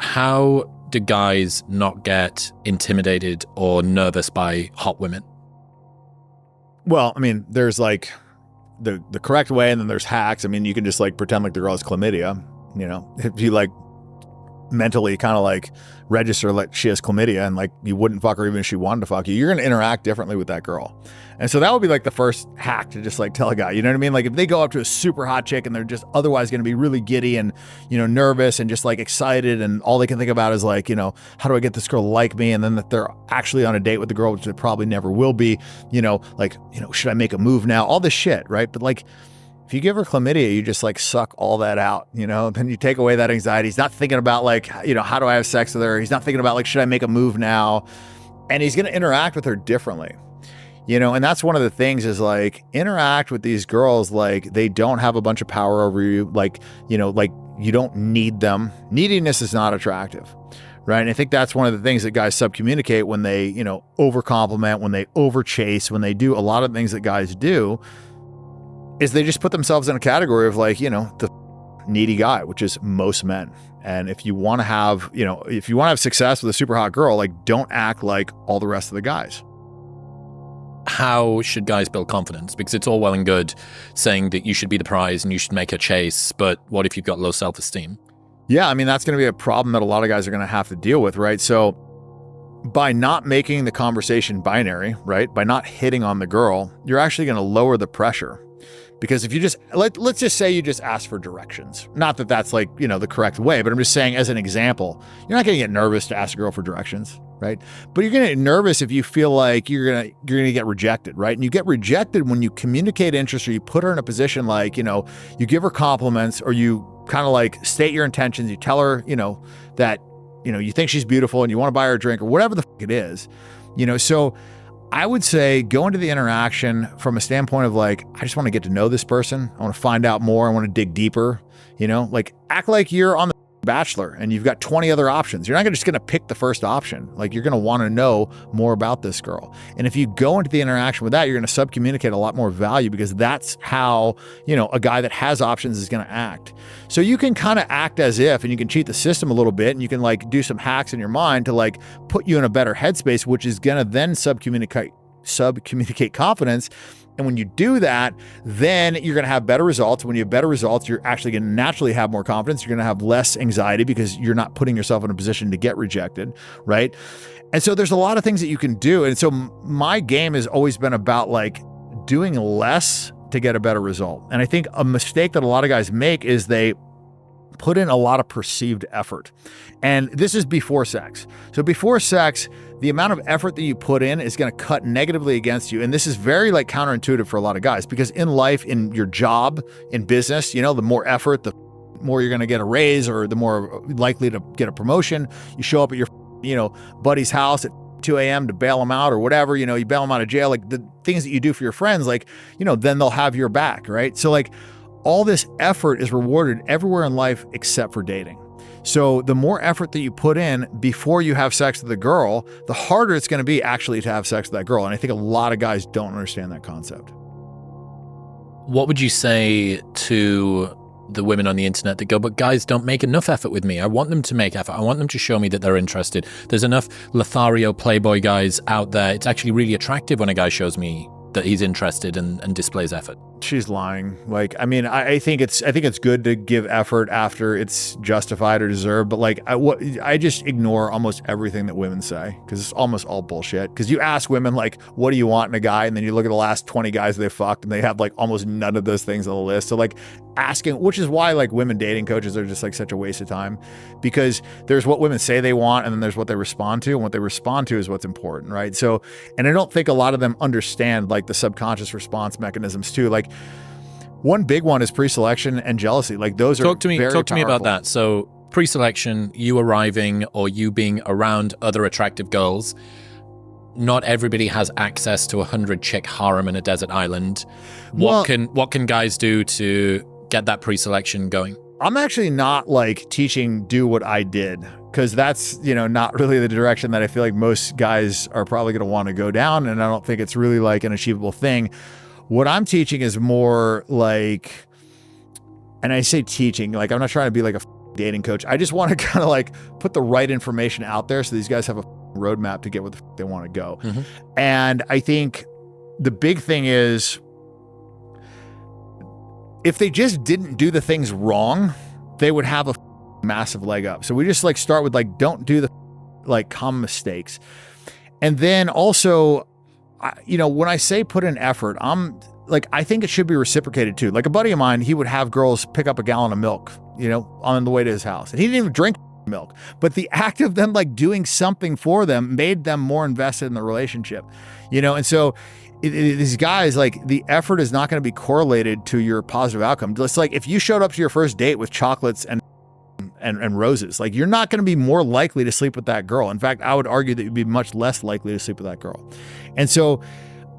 How do guys not get intimidated or nervous by hot women? Well, I mean, there's like the correct way, and then there's hacks. I mean, you can just like pretend like the girl has chlamydia, you know, if you like mentally kind of like register like she has chlamydia and like you wouldn't fuck her even if she wanted to fuck you, you're going to interact differently with that girl. And so that would be like the first hack to just like tell a guy, you know what I mean? Like if they go up to a super hot chick and they're just otherwise going to be really giddy and, you know, nervous and just like excited, and all they can think about is like, you know, how do I get this girl to like me? And then that they're actually on a date with the girl, which they probably never will be, you know, like, you know, should I make a move now? All this shit, right? But like, if you give her chlamydia, you just like suck all that out, you know, then you take away that anxiety. He's not thinking about like, you know, how do I have sex with her? He's not thinking about like, should I make a move now? And he's going to interact with her differently, you know, and that's one of the things is like interact with these girls like they don't have a bunch of power over you. Like, you know, like you don't need them. Neediness is not attractive, right? And I think that's one of the things that guys subcommunicate when they, you know, overcompliment, when they overchase, when they do a lot of things that guys do, is they just put themselves in a category of like, you know, the needy guy, which is most men. And if you want to have, you know, if you want to have success with a super hot girl, like don't act like all the rest of the guys. How should guys build confidence? Because it's all well and good saying that you should be the prize and you should make her chase, but what if you've got low self-esteem? Yeah, I mean, that's going to be a problem that a lot of guys are going to have to deal with, right? So by not making the conversation binary, right? By not hitting on the girl, you're actually going to lower the pressure. Because if you just, let's just say you just ask for directions. Not that that's like, you know, the correct way, but I'm just saying as an example, you're not going to get nervous to ask a girl for directions, right? But you're going to get nervous if you feel like you're going to get rejected, right? And you get rejected when you communicate interest or you put her in a position like, you know, you give her compliments or you kind of like state your intentions. You tell her, you know, that, you know, you think she's beautiful and you want to buy her a drink or whatever the fuck it is, you know, so I would say go into the interaction from a standpoint of like, I just want to get to know this person. I want to find out more. I want to dig deeper, you know, like act like you're on the Bachelor and you've got 20 other options. You're not just going to pick the first option. Like you're going to want to know more about this girl. And if you go into the interaction with that, you're going to subcommunicate a lot more value because that's how, you know, a guy that has options is going to act. So you can kind of act as if, and you can cheat the system a little bit and you can like do some hacks in your mind to like put you in a better headspace, which is going to then subcommunicate confidence. And when you do that, then you're going to have better results. When you have better results, you're actually going to naturally have more confidence. You're going to have less anxiety because you're not putting yourself in a position to get rejected, right? And so there's a lot of things that you can do. And so my game has always been about like doing less to get a better result. And I think a mistake that a lot of guys make is they put in a lot of perceived effort. And this is before sex. So before sex, the amount of effort that you put in is going to cut negatively against you. And this is very like counterintuitive for a lot of guys because in life, in your job, in business, you know, the more effort, the more you're going to get a raise or the more likely to get a promotion. You show up at your, you know, buddy's house at 2 a.m. to bail them out or whatever, you know, you bail them out of jail, like the things that you do for your friends, like, you know, then they'll have your back, right? So like all this effort is rewarded everywhere in life except for dating. So the more effort that you put in before you have sex with a girl, the harder it's going to be actually to have sex with that girl. And I think a lot of guys don't understand that concept. What would you say to the women on the internet that go, but guys don't make enough effort with me. I want them to make effort. I want them to show me that they're interested. There's enough Lothario Playboy guys out there. It's actually really attractive when a guy shows me that he's interested and displays effort. She's lying. Like, I mean, I think it's good to give effort after it's justified or deserved, but like I just ignore almost everything that women say because it's almost all bullshit. Because you ask women like, what do you want in a guy? And then you look at the last 20 guys they fucked and they have like almost none of those things on the list. So like asking, which is why like women dating coaches are just like such a waste of time, because there's what women say they want and then there's what they respond to, and what they respond to is what's important, right? So, and I don't think a lot of them understand like the subconscious response mechanisms too. Like one big one is pre-selection and jealousy. Like those are Talk to me powerful. about that. So pre-selection, you arriving or you being around other attractive girls. Not everybody has access to 100 chick harem in a desert island. What can guys do to get that pre-selection going? I'm actually not like teaching do what I did, because that's, you know, not really the direction that I feel like most guys are probably going to want to go down. And I don't think it's really like an achievable thing. What I'm teaching is more like, and I say teaching, like I'm not trying to be like a dating coach. I just want to kind of like put the right information out there so these guys have a roadmap to get where they want to go. And I think the big thing is, if they just didn't do the things wrong, they would have a massive leg up. So we just like start with like, don't do the like common mistakes. And then also, when I say put in effort, I think it should be reciprocated too. Like a buddy of mine, he would have girls pick up a gallon of milk, on the way to his house. And he didn't even drink milk, but the act of them like doing something for them made them more invested in the relationship, and so these guys, like, the effort is not going to be correlated to your positive outcome. Just like if you showed up to your first date with chocolates and roses, like, you're not going to be more likely to sleep with that girl. In fact, I would argue that you'd be much less likely to sleep with that girl. And so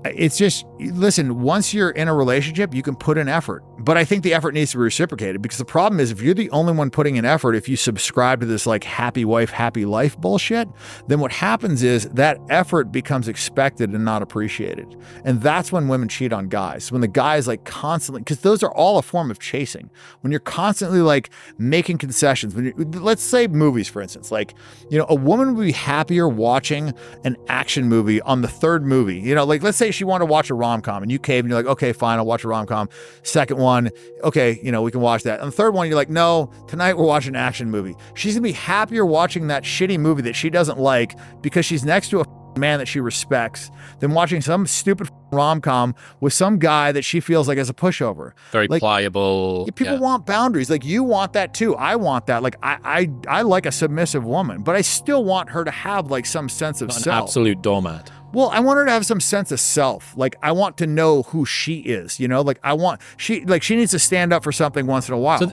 it's just, listen, once you're in a relationship, you can put in effort, but I think the effort needs to be reciprocated, because the problem is if you're the only one putting in effort, if you subscribe to this like happy wife, happy life bullshit, then what happens is that effort becomes expected and not appreciated. And that's when women cheat on guys. When the guy is like constantly, because those are all a form of chasing. When you're constantly like making concessions, let's say movies, for instance, like, a woman would be happier watching an action movie on the third movie, like let's say she wanted to watch a rom-com and you caved and you're like, okay, fine, I'll watch a rom-com. Second one, okay, we can watch that. And the third one, you're like, no, tonight we're watching an action movie. She's gonna be happier watching that shitty movie that she doesn't like because she's next to a man that she respects than watching some stupid rom-com with some guy that she feels like is a pushover. Very like, pliable. People want boundaries. Like, you want that too. I want that. Like, I like a submissive woman, but I still want her to have like some sense of self. An absolute doormat. Well, I want her to have some sense of self. Like, I want to know who she is, like she needs to stand up for something once in a while. So